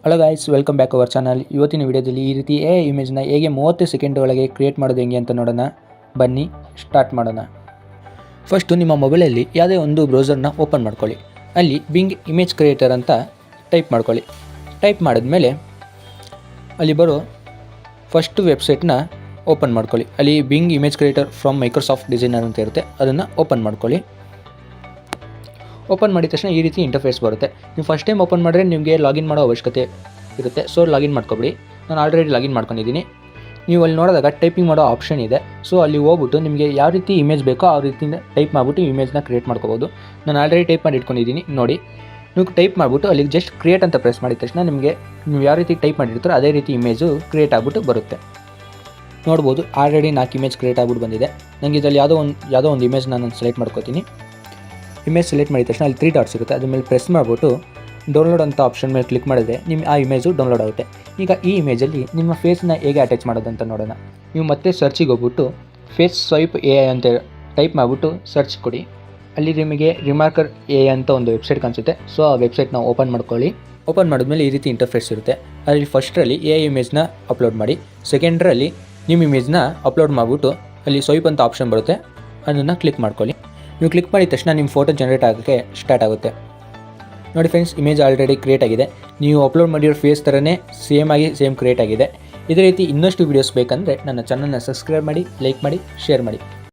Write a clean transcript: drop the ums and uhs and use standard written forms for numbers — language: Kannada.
Hello guys, welcome back our channel. ಇವತ್ತಿನ ವಿಡಿಯೋದಲ್ಲಿ ಈ ರೀತಿ ಇಮೇಜ್ನ ಹೇಗೆ 30 ಸೆಕೆಂಡ್ ಒಳಗೆ ಕ್ರಿಯೇಟ್ ಮಾಡೋದು ಹೆಂಗೆ ಅಂತ ನೋಡೋಣ. ಬನ್ನಿ ಸ್ಟಾರ್ಟ್ ಮಾಡೋಣ. ಫಸ್ಟು ನಿಮ್ಮ ಮೊಬೈಲಲ್ಲಿ ಯಾವುದೇ ಒಂದು ಬ್ರೌಸರ್ನ ಓಪನ್ ಮಾಡ್ಕೊಳ್ಳಿ. ಅಲ್ಲಿ ಬಿಂಗ್ ಇಮೇಜ್ ಕ್ರಿಯೇಟರ್ ಅಂತ ಟೈಪ್ ಮಾಡ್ಕೊಳ್ಳಿ. ಟೈಪ್ ಮಾಡಿದ್ಮೇಲೆ ಅಲ್ಲಿ ಬರೋ ಫಸ್ಟ್ ವೆಬ್ಸೈಟ್ನ ಓಪನ್ ಮಾಡ್ಕೊಳ್ಳಿ. ಅಲ್ಲಿ being image creator from Microsoft designer ಅಂತ ಇರುತ್ತೆ, ಅದನ್ನು ಓಪನ್ ಮಾಡ್ಕೊಳ್ಳಿ. ಓಪನ್ ಮಾಡಿದ ತಕ್ಷಣ ಈ ರೀತಿ ಇಂಟರ್ಫೇಸ್ ಬರುತ್ತೆ. ನೀವು ಫಸ್ಟ್ ಟೈಮ್ ಓಪನ್ ಮಾಡಿದ್ರೆ ನಿಮಗೆ ಲಾಗಿನ್ ಮಾಡೋ ಅವಶ್ಯಕತೆ ಇರುತ್ತೆ, ಸೊ ಲಾಗಿನ್ ಮಾಡ್ಕೊಬಿಡಿ. ನಾನು ಆಲ್ರೆಡಿ ಲಾಗಿನ್ ಮಾಡ್ಕೊಂಡಿದ್ದೀನಿ. ನೀವು ಅಲ್ಲಿ ನೋಡಿದಾಗ ಟೈಪಿಂಗ್ ಮಾಡೋ ಆಪ್ಷನ್ ಇದೆ. ಸೊ ಅಲ್ಲಿ ಹೋಗ್ಬಿಟ್ಟು ನಿಮಗೆ ಯಾವ ರೀತಿ ಇಮೇಜ್ ಬೇಕೋ ಆ ರೀತಿಯಿಂದ ಟೈಪ್ ಮಾಡಿಬಿಟ್ಟು ಇಮೇಜ್ನ ಕ್ರಿಯೇಟ್ ಮಾಡ್ಕೋಬೋದು. ನಾನು ಆಲ್ರೆಡಿ ಟೈಪ್ ಮಾಡಿ ಇಟ್ಕೊಂಡಿದ್ದೀನಿ ನೋಡಿ. ನೀವು ಟೈಪ್ ಮಾಡಿಬಿಟ್ಟು ಅಲ್ಲಿಗೆ ಜಸ್ಟ್ ಕ್ರಿಯೇಟ್ ಅಂತ ಪ್ರೆಸ್ ಮಾಡಿದ ತಕ್ಷಣ ನಿಮಗೆ ನೀವು ಯಾವ ರೀತಿ ಟೈಪ್ ಮಾಡಿರ್ತೀರೋ ಅದೇ ರೀತಿ ಇಮೇಜು ಕ್ರಿಯೇಟ್ ಆಗಿಬಿಟ್ಟು ಬರುತ್ತೆ. ನೋಡ್ಬೋದು, ಆಲ್ರೆಡಿ 4 ಇಮೇಜ್ ಕ್ರಿಯೇಟ್ ಆಗಿಬಿಟ್ಟು ಬಂದಿದೆ. ನನಗೆ ಇದರಲ್ಲಿ ಯಾವುದೋ ಒಂದು ಇಮೇಜ್ ನಾನು ಸೆಲೆಕ್ಟ್ ಮಾಡ್ಕೋತೀನಿ. ಇಮೇಜ್ ಸೆಲೆಕ್ಟ್ ಮಾಡಿದ ತಕ್ಷಣ ಅಲ್ಲಿ 3 ಡಾಟ್ಸ್ ಇರುತ್ತೆ, ಅದ್ರ ಮೇಲೆ ಪ್ರೆಸ್ ಮಾಡಿಬಿಟ್ಟು ಡೌನ್ಲೋಡ್ ಅಂತ ಆಪ್ಷನ್ ಮೇಲೆ ಕ್ಲಿಕ್ ಮಾಡಿದ್ರೆ ನಿಮ್ಮ ಆ ಇಮೇಜು ಡೌನ್ಲೋಡ್ ಆಗುತ್ತೆ. ಈಗ ಈ ಇಮೇಜಲ್ಲಿ ನಿಮ್ಮ ಫೇಸ್ನ ಹೇಗೆ ಅಟ್ಯಾಚ್ ಮಾಡೋದಂತ ನೋಡೋಣ. ನೀವು ಮತ್ತೆ ಸರ್ಚಿಗೆ ಹೋಗ್ಬಿಟ್ಟು ಫೇಸ್ ಸ್ವೈಪ್ AI ಅಂತ ಟೈಪ್ ಮಾಡಿಬಿಟ್ಟು ಸರ್ಚ್ ಕೊಡಿ. ಅಲ್ಲಿ ನಿಮಗೆ ರಿಮಾರ್ಕರ್ AI ಅಂತ ಒಂದು ವೆಬ್ಸೈಟ್ ಕಾಣಿಸುತ್ತೆ. ಸೊ ಆ ವೆಬ್ಸೈಟ್ನ ಓಪನ್ ಮಾಡ್ಕೊಳ್ಳಿ. ಓಪನ್ ಮಾಡಿದ್ಮೇಲೆ ಈ ರೀತಿ ಇಂಟರ್ಫೇಸ್ ಇರುತ್ತೆ. ಅಲ್ಲಿ ಫಸ್ಟ್ರಲ್ಲಿ AI ಇಮೇಜ್ನ ಅಪ್ಲೋಡ್ ಮಾಡಿ. ಸೆಕೆಂಡ್ರಲ್ಲಿ ನಿಮ್ಮ ಇಮೇಜ್ನ ಅಪ್ಲೋಡ್ ಮಾಡಿಬಿಟ್ಟು ಅಲ್ಲಿ ಸ್ವೈಪ್ ಅಂತ ಆಪ್ಷನ್ ಬರುತ್ತೆ, ಅದನ್ನು ಕ್ಲಿಕ್ ಮಾಡ್ಕೊಳ್ಳಿ. ನೀವು ಕ್ಲಿಕ್ ಮಾಡಿದ ತಕ್ಷಣ ನಿಮ್ಮ ಫೋಟೋ ಜನರೇಟ್ ಆಗೋಕ್ಕೆ ಸ್ಟಾರ್ಟ್ ಆಗುತ್ತೆ. ನೋಡಿ ಫ್ರೆಂಡ್ಸ್, ಇಮೇಜ್ ಆಲ್ರೆಡಿ ಕ್ರಿಯೇಟ್ ಆಗಿದೆ. ನೀವು ಅಪ್ಲೋಡ್ ಮಾಡಿರೋ ಫೇಸ್ ಥರನೇ ಸೇಮ್ ಕ್ರಿಯೇಟ್ ಆಗಿದೆ. ಇದೇ ರೀತಿ ಇನ್ನಷ್ಟು ವೀಡಿಯೋಸ್ ಬೇಕಂದರೆ ನನ್ನ ಚಾನಲ್ನ ಸಬ್ಸ್ಕ್ರೈಬ್ ಮಾಡಿ, ಲೈಕ್ ಮಾಡಿ, ಶೇರ್ ಮಾಡಿ.